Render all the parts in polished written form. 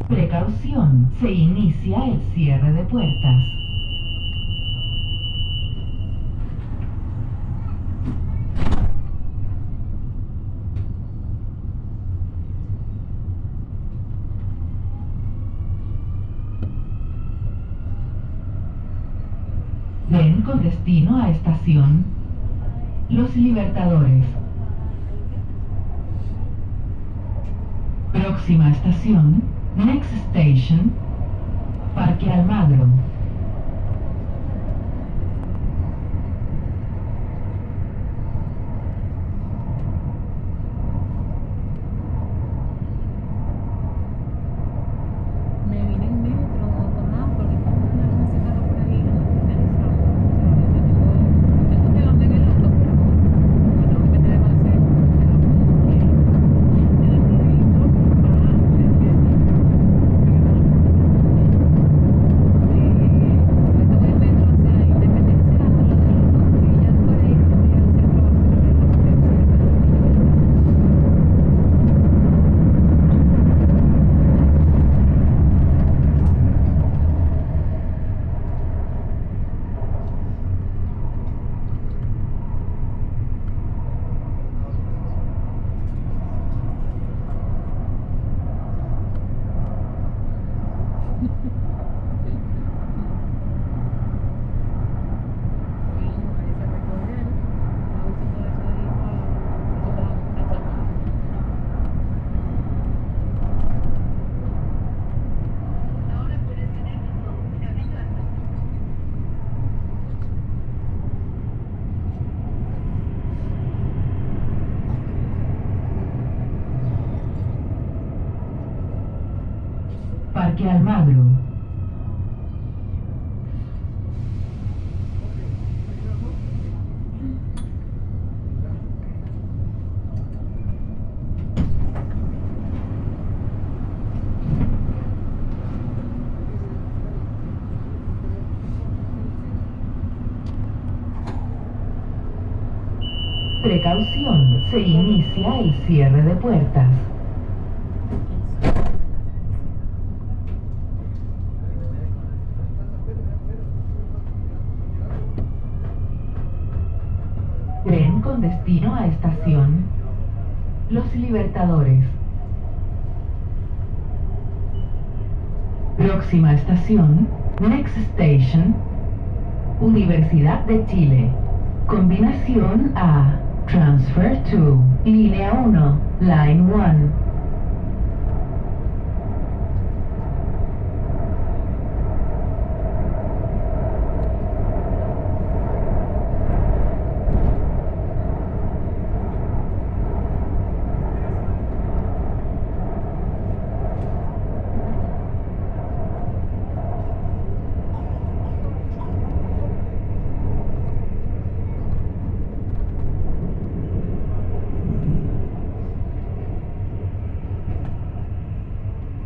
Precaución, se inicia el cierre de puertas. Tren con destino a estación Los Libertadores. Próxima estación, Next Station, Parque Almagro. Me vine en metro, tomado, porque tengo una ese carro por ahí finalizado. Tengo que andar en el auto, pero bueno, me debe hacer Parque Almagro. Precaución, se inicia el cierre de puertas. Tren con destino a estación Los Libertadores. Próxima estación, Next Station, Universidad de Chile. Combinación A, Transfer to, Línea 1, Line 1.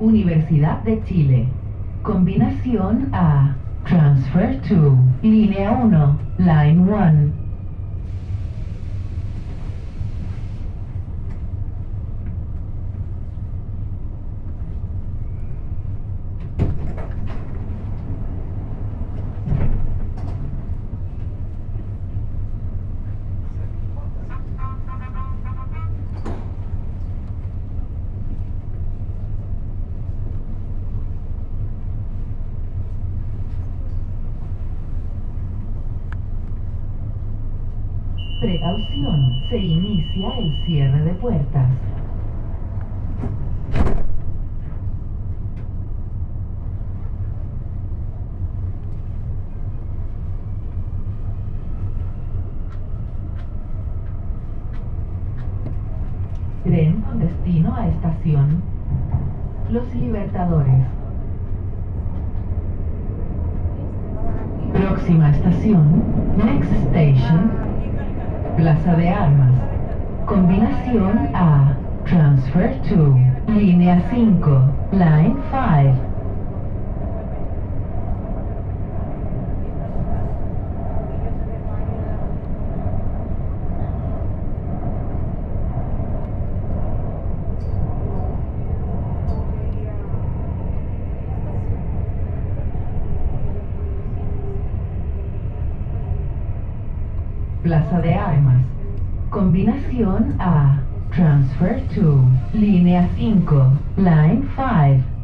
Universidad de Chile. Combinación A, Transfer to, Línea 1, Line 1. Precaución, se inicia el cierre de puertas. Tren con destino a estación Los Libertadores. Próxima estación, Next Station, Plaza de Armas. Combinación A, Transfer to, Línea 5, Line 5. Plaza de Armas. Combinación A. Transfer to línea 5, line 5.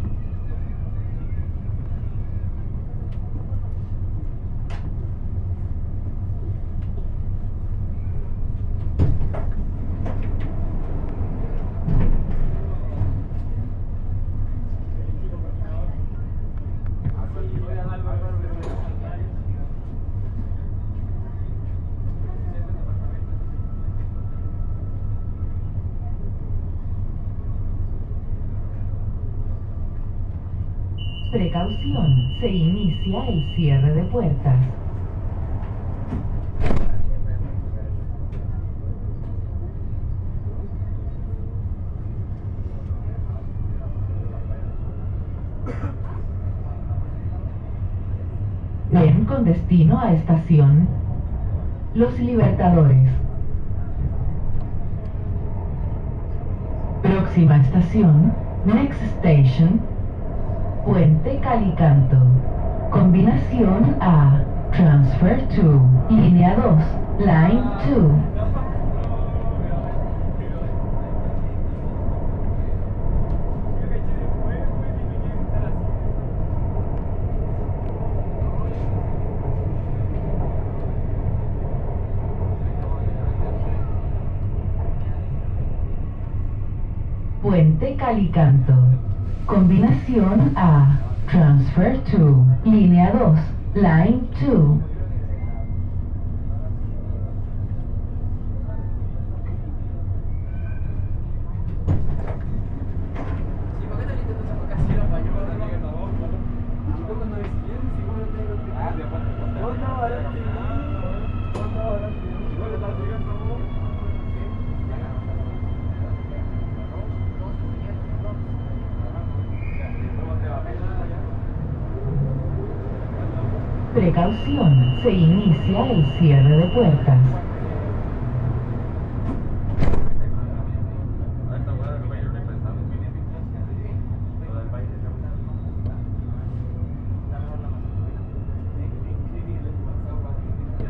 Precaución, se inicia el cierre de puertas. Tren con destino a estación Los Libertadores. Próxima estación, next station, Puente Calicanto. Combinación A. Transfer to línea 2, line 2. Puente Calicanto. Combinación A. Transfer to línea 2, line 2. Precaución, se inicia el cierre de puertas.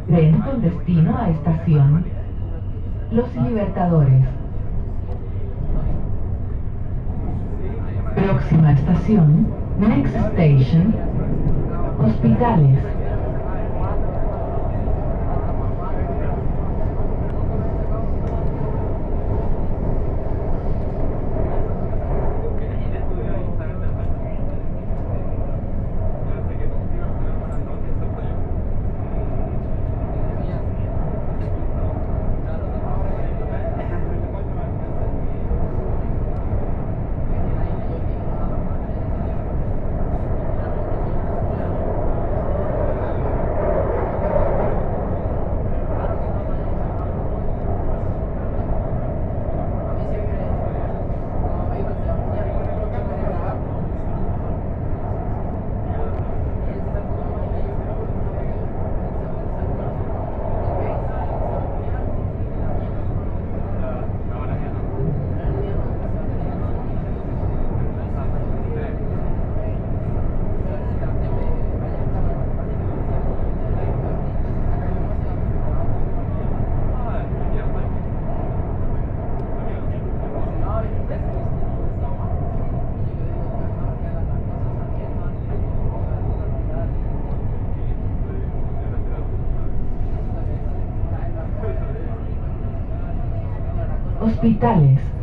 Tren con destino a estación Los Libertadores. Próxima estación, next station, Hospitales. Hospitales.